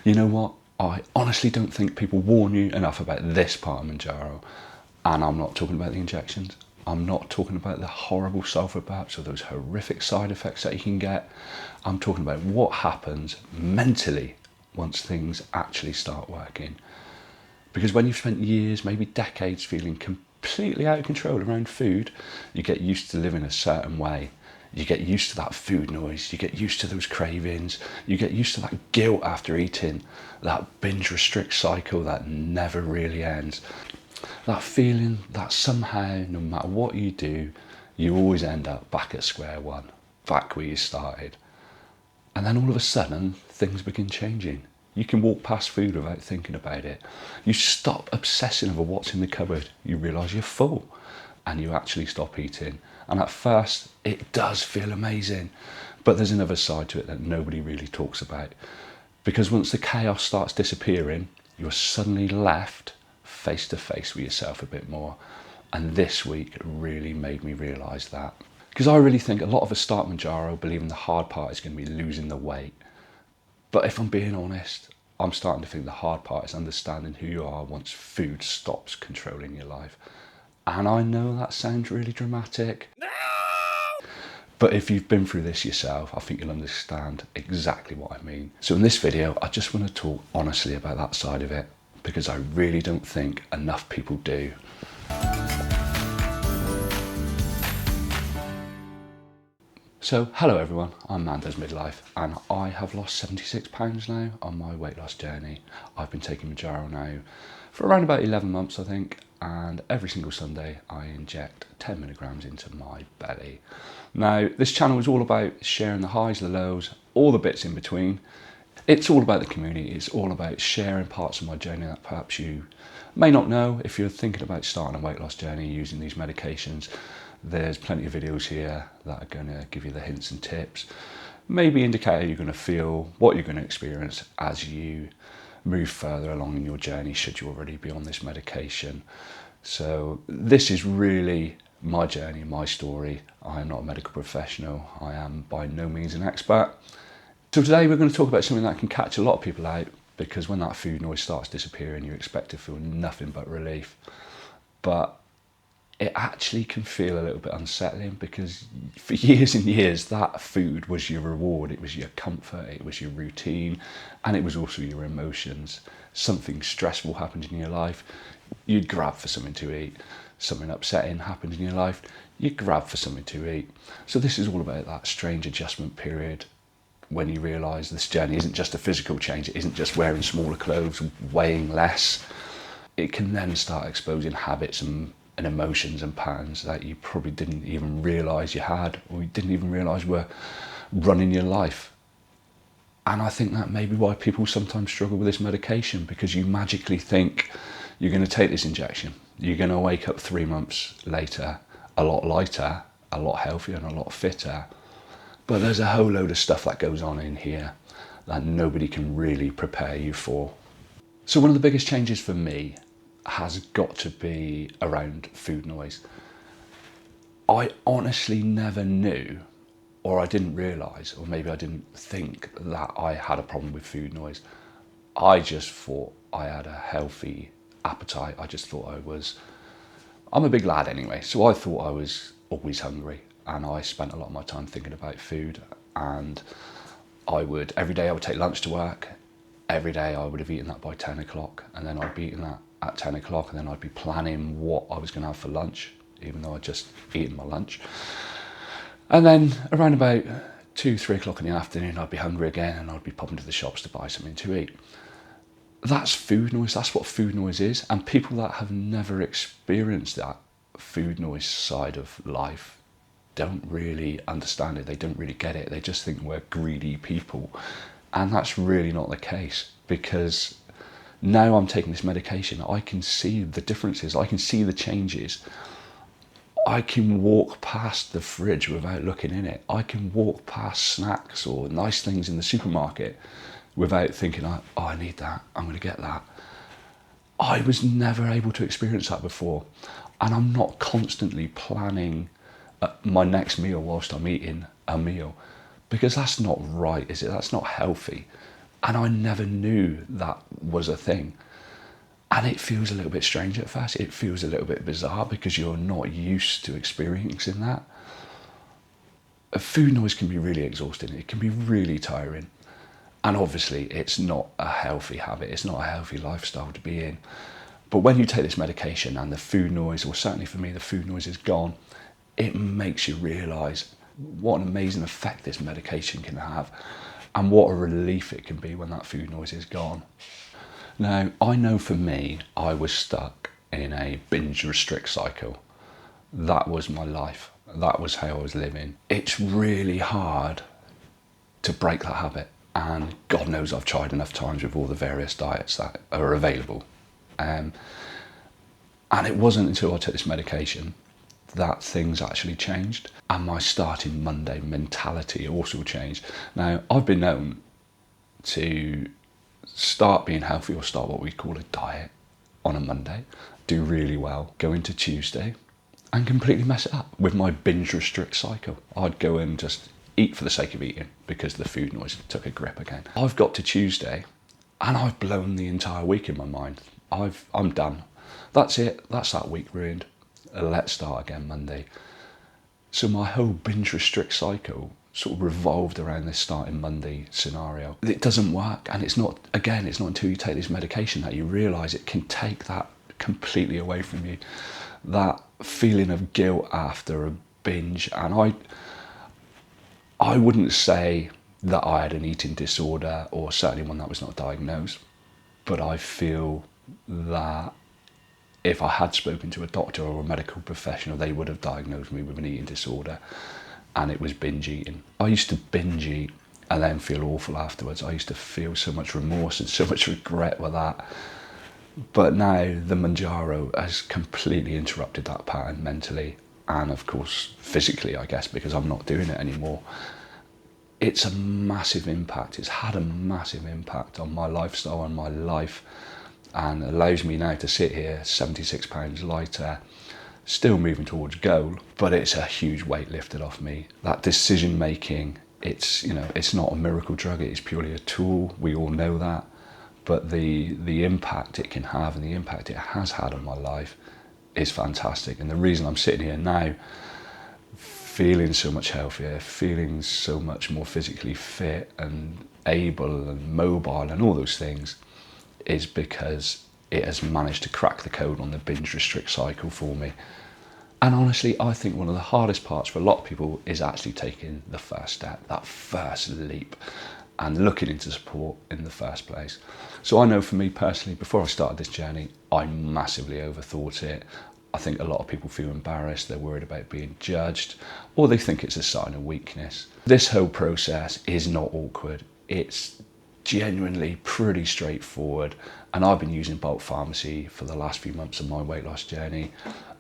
You know what? I honestly don't think people warn you enough about this part of Mounjaro. And I'm not talking about the injections. I'm not talking about the horrible sulfur burps or those horrific side effects that you can get. I'm talking about what happens mentally once things actually start working. Because when you've spent years, maybe decades, feeling completely out of control around food, you get used to living a certain way. You get used to that food noise, you get used to those cravings, you get used to that guilt after eating, that binge restrict cycle that never really ends. That feeling that somehow, no matter what you do, you always end up back at square one, back where you started. And then all of a sudden, things begin changing. You can walk past food without thinking about it. You stop obsessing over what's in the cupboard. You realise you're full and you actually stop eating. And at first, it does feel amazing. But there's another side to it that nobody really talks about. Because once the chaos starts disappearing, you're suddenly left face to face with yourself a bit more. And this week really made me realise that. Because I really think a lot of us start Mounjaro believing the hard part is going to be losing the weight. But if I'm being honest, I'm starting to think the hard part is understanding who you are once food stops controlling your life. And I know that sounds really dramatic. No! But if you've been through this yourself, I think you'll understand exactly what I mean. So in this video, I just want to talk honestly about that side of it, because I really don't think enough people do. So, hello everyone, I'm Mando's Midlife, and I have lost 76 pounds now on my weight loss journey. I've been taking Mounjaro now for around about 11 months, I think, and every single Sunday I inject 10 milligrams into my belly. Now, this channel is all about sharing the highs, the lows, all the bits in between. It's all about the community, it's all about sharing parts of my journey that perhaps you may not know. If you're thinking about starting a weight loss journey using these medications, there's plenty of videos here that are going to give you the hints and tips, maybe indicate how you're going to feel, what you're going to experience as you move further along in your journey, should you already be on this medication. So this is really my journey, my story. I am not a medical professional. I am by no means an expert. So today we're going to talk about something that can catch a lot of people out, because when that food noise starts disappearing, you expect to feel nothing but relief. But it actually can feel a little bit unsettling, because for years and years that food was your reward, it was your comfort, it was your routine, and it was also your emotions. Something stressful happened in your life, you'd grab for something to eat. Something upsetting happened in your life, you'd grab for something to eat. So this is all about that strange adjustment period when you realise this journey isn't just a physical change, it isn't just wearing smaller clothes, weighing less. It can then start exposing habits and emotions and patterns that you probably didn't even realise you had, or you didn't even realise were running your life. And I think that may be why people sometimes struggle with this medication, because you magically think you're going to take this injection, you're going to wake up 3 months later a lot lighter, a lot healthier and a lot fitter. But there's a whole load of stuff that goes on in here that nobody can really prepare you for. So one of the biggest changes for me has got to be around food noise. I honestly never knew, or I didn't realise, or maybe I didn't think that I had a problem with food noise. I just thought I had a healthy appetite. I just thought I'm a big lad anyway, so I thought I was always hungry, and I spent a lot of my time thinking about food. And every day I would take lunch to work. Every day I would have eaten that by 10 o'clock, and then I'd be eating that at 10 o'clock, and then I'd be planning what I was going to have for lunch, even though I'd just eaten my lunch. And then around about 2-3 o'clock in the afternoon, I'd be hungry again, and I'd be popping to the shops to buy something to eat. That's food noise, that's what food noise is. And people that have never experienced that food noise side of life don't really understand it, they don't really get it, they just think we're greedy people. And that's really not the case, because now I'm taking this medication, I can see the differences, I can see the changes. I can walk past the fridge without looking in it. I can walk past snacks or nice things in the supermarket without thinking, oh, I need that, I'm going to get that. I was never able to experience that before. And I'm not constantly planning my next meal whilst I'm eating a meal, because that's not right, is it? That's not healthy. And I never knew that was a thing. And it feels a little bit strange at first. It feels a little bit bizarre because you're not used to experiencing that. A food noise can be really exhausting. It can be really tiring. And obviously it's not a healthy habit. It's not a healthy lifestyle to be in. But when you take this medication and the food noise, or certainly for me, the food noise is gone, it makes you realise what an amazing effect this medication can have and what a relief it can be when that food noise is gone. Now, I know for me, I was stuck in a binge restrict cycle. That was my life. That was how I was living. It's really hard to break that habit. And God knows I've tried enough times with all the various diets that are available. And it wasn't until I took this medication that things actually changed. And my starting Monday mentality also changed. Now, I've been known to start being healthy or start what we call a diet on a Monday, do really well, go into Tuesday and completely mess it up with my binge restrict cycle. I'd go and just eat for the sake of eating because the food noise took a grip again. I've got to Tuesday and I've blown the entire week in my mind. I'm done. That's it. That's that week ruined. Let's start again Monday. So my whole binge restrict cycle sort of revolved around this starting Monday scenario. It doesn't work, and it's not until you take this medication that you realise it can take that completely away from you. That feeling of guilt after a binge, and I wouldn't say that I had an eating disorder, or certainly one that was not diagnosed, but I feel that if I had spoken to a doctor or a medical professional, they would have diagnosed me with an eating disorder, and it was binge eating. I used to binge eat and then feel awful afterwards. I used to feel so much remorse and so much regret with that. But now the Mounjaro has completely interrupted that pattern mentally and of course physically, I guess, because I'm not doing it anymore. It's a massive impact. It's had a massive impact on my lifestyle and my life, and allows me now to sit here 76 pounds lighter, still moving towards goal, but it's a huge weight lifted off me. That decision making, it's not a miracle drug, it is purely a tool. We all know that. But the impact it can have and the impact it has had on my life is fantastic. And the reason I'm sitting here now feeling so much healthier, feeling so much more physically fit and able and mobile and all those things is because it has managed to crack the code on the binge restrict cycle for me. And honestly, I think one of the hardest parts for a lot of people is actually taking the first step, that first leap, and looking into support in the first place. So I know for me personally, before I started this journey, I massively overthought it. I think a lot of people feel embarrassed, they're worried about being judged, or they think it's a sign of weakness. This whole process is not awkward. It's genuinely pretty straightforward, and I've been using Bolt Pharmacy for the last few months of my weight loss journey,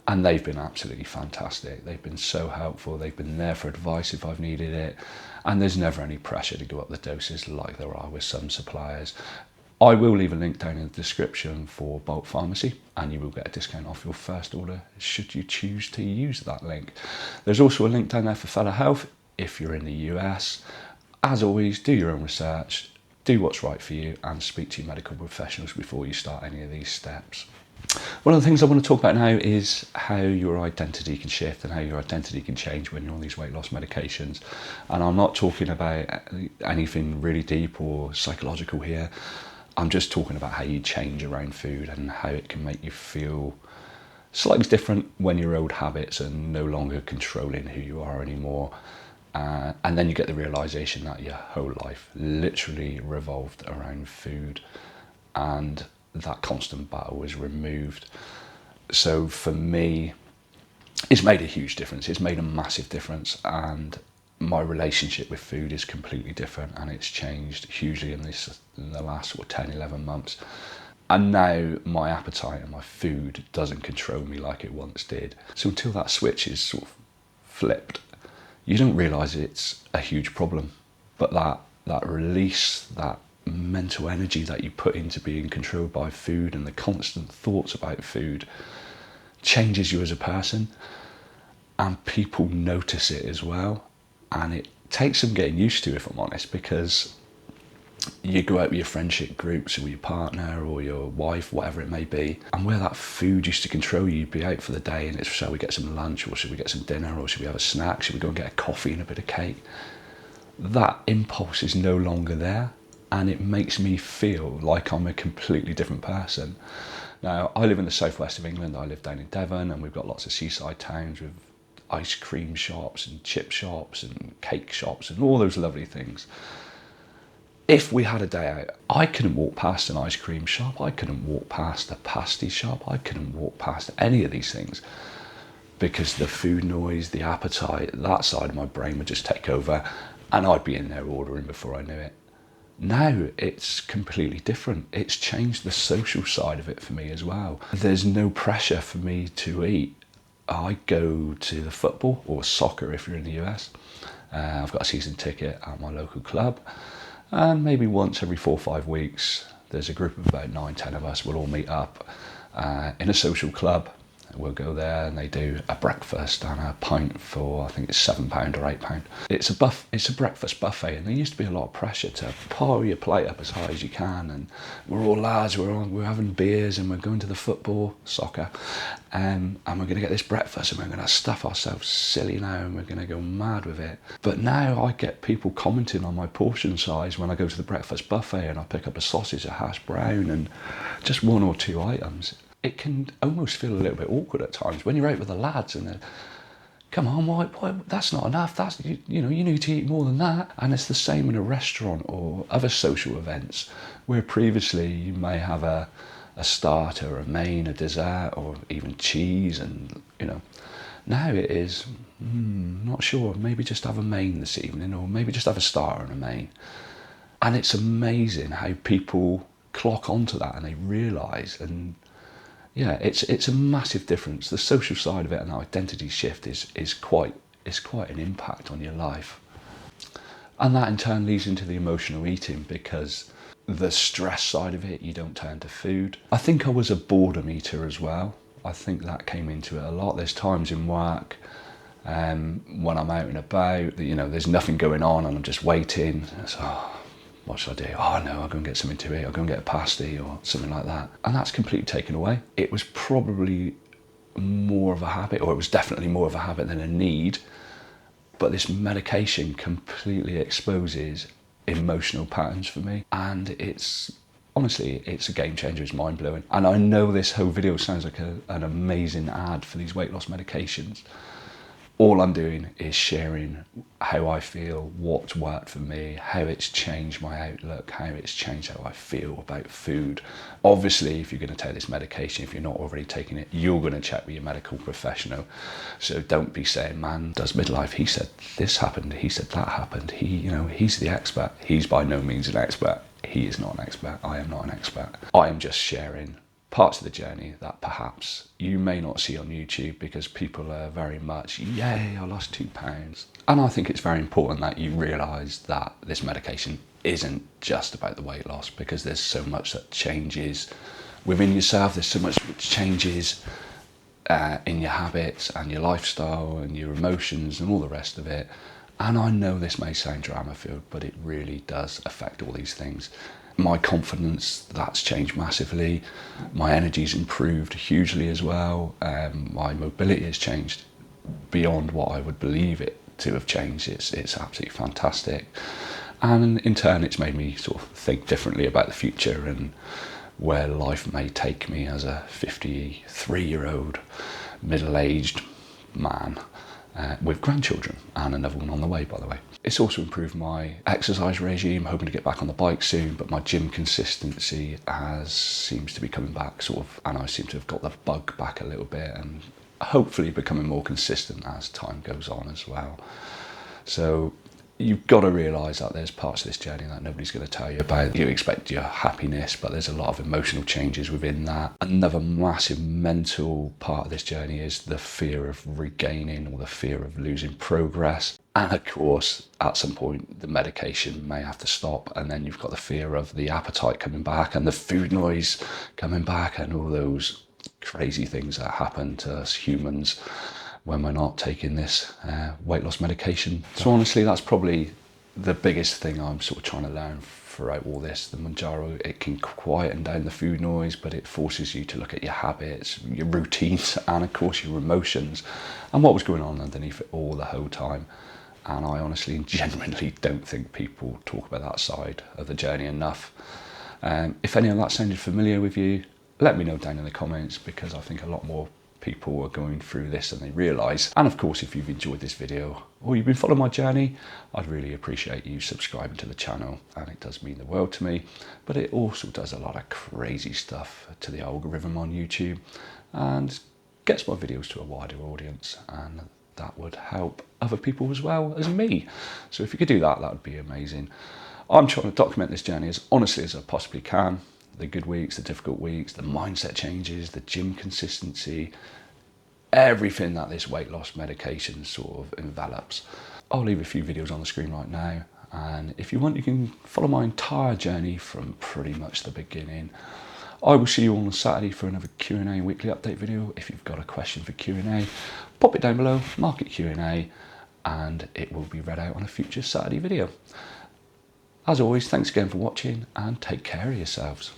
and they've been absolutely fantastic. They've been so helpful. They've been there for advice if I've needed it, and there's never any pressure to go up the doses like there are with some suppliers. I will leave a link down in the description for Bolt Pharmacy, and you will get a discount off your first order should you choose to use that link. There's also a link down there for Fellow Health if you're in the US. As always, do your own research, do what's right for you, and speak to your medical professionals before you start any of these steps. One of the things I want to talk about now is how your identity can shift and how your identity can change when you're on these weight loss medications. And I'm not talking about anything really deep or psychological here. I'm just talking about how you change around food and how it can make you feel slightly different when your old habits are no longer controlling who you are anymore. And then you get the realization that your whole life literally revolved around food, and that constant battle is removed. So for me, it's made a huge difference. It's made a massive difference, and my relationship with food is completely different, and it's changed hugely in the last 10, 11 months. And now my appetite and my food doesn't control me like it once did. So until that switch is sort of flipped, you don't realise it's a huge problem. But that release, that mental energy that you put into being controlled by food and the constant thoughts about food changes you as a person, and people notice it as well. And it takes some getting used to, if I'm honest, because you go out with your friendship groups or your partner or your wife, whatever it may be, and where that food used to control you, you'd be out for the day and it's, shall we get some lunch, or should we get some dinner, or should we have a snack, should we go and get a coffee and a bit of cake? That impulse is no longer there, and it makes me feel like I'm a completely different person. Now, I live in the southwest of England. I live down in Devon, and we've got lots of seaside towns with ice cream shops and chip shops and cake shops and all those lovely things. If we had a day out, I couldn't walk past an ice cream shop, I couldn't walk past a pasty shop, I couldn't walk past any of these things, because the food noise, the appetite, that side of my brain would just take over, and I'd be in there ordering before I knew it. Now it's completely different. It's changed the social side of it for me as well. There's no pressure for me to eat. I go to the football or soccer if you're in the US. I've got a season ticket at my local club. And maybe once every 4 or 5 weeks, there's a group of about 9-10 of us. We'll all meet up in a social club. We'll go there and they do a breakfast and a pint for, I think it's £7 or £8. It's a breakfast buffet, and there used to be a lot of pressure to pile your plate up as high as you can. And we're all lads, we're having beers and we're going to the football, soccer, and we're going to get this breakfast and we're going to stuff ourselves silly now and we're going to go mad with it. But now I get people commenting on my portion size when I go to the breakfast buffet and I pick up a sausage, a hash brown, and just 1 or 2 items. It can almost feel a little bit awkward at times when you're out with the lads and they're, come on, why, that's not enough, that's, you need to eat more than that. And it's the same in a restaurant or other social events, where previously you may have a starter, a main, a dessert, or even cheese, and now it is, not sure, maybe just have a main this evening, or maybe just have a starter and a main. And it's amazing how people clock onto that and they realise, and yeah, it's a massive difference. The social side of it and the identity shift is quite an impact on your life. And that in turn leads into the emotional eating, because the stress side of it, you don't turn to food. I think I was a boredom eater as well. I think that came into it a lot. There's times in work when I'm out and about, there's nothing going on and I'm just waiting. So, what should I do? Oh no, I'll go and get something to eat. I'll go and get a pasty or something like that. And that's completely taken away. It was probably more of a habit, or it was definitely more of a habit than a need. But this medication completely exposes emotional patterns for me. And honestly, it's a game changer. It's mind blowing. And I know this whole video sounds like an amazing ad for these weight loss medications. All I'm doing is sharing how I feel, what's worked for me, how it's changed my outlook, how it's changed how I feel about food. Obviously, if you're going to take this medication, if you're not already taking it, you're going to check with your medical professional. So don't be saying, man, does Midlife, he said this happened, he said that happened, he's the expert. He's by no means an expert. He is not an expert. I am not an expert. I am just sharing parts of the journey that perhaps you may not see on YouTube, because people are very much, yay, I lost 2 pounds. And I think it's very important that you realise that this medication isn't just about the weight loss, because there's so much that changes within yourself, there's so much which changes in your habits and your lifestyle and your emotions and all the rest of it. And I know this may sound drama-filled, but it really does affect all these things. My confidence, that's changed massively. My energy's improved hugely as well. My mobility has changed beyond what I would believe it to have changed. It's absolutely fantastic. And in turn, it's made me sort of think differently about the future and where life may take me as a 53-year-old middle-aged man with grandchildren, and another one on the way, by the way. It's also improved my exercise regime, hoping to get back on the bike soon, but my gym consistency seems to be coming back and I seem to have got the bug back a little bit, and hopefully becoming more consistent as time goes on as well. So you've got to realise that there's parts of this journey that nobody's going to tell you about. You expect your happiness, but there's a lot of emotional changes within that. Another massive mental part of this journey is the fear of regaining or the fear of losing progress. And of course, at some point, the medication may have to stop, and then you've got the fear of the appetite coming back and the food noise coming back and all those crazy things that happen to us humans when we're not taking this weight loss medication. So honestly, that's probably the biggest thing I'm sort of trying to learn throughout all this. The Mounjaro, it can quieten down the food noise, but it forces you to look at your habits, your routines, and of course your emotions, and what was going on underneath it all the whole time. And I honestly and genuinely don't think people talk about that side of the journey enough. If any of that sounded familiar with you, let me know down in the comments, because I think a lot more people are going through this than they realise. And of course, if you've enjoyed this video or you've been following my journey, I'd really appreciate you subscribing to the channel, and it does mean the world to me. But it also does a lot of crazy stuff to the algorithm on YouTube and gets my videos to a wider audience, and that would help other people as well as me. So if you could do that, that would be amazing. I'm trying to document this journey as honestly as I possibly can. The good weeks, the difficult weeks, the mindset changes, the gym consistency, everything that this weight loss medication sort of envelops. I'll leave a few videos on the screen right now, and if you want, you can follow my entire journey from pretty much the beginning. I will see you on Saturday for another Q&A weekly update video. If you've got a question for Q&A, pop it down below, mark it Q&A, and it will be read out on a future Saturday video. As always, thanks again for watching, and take care of yourselves.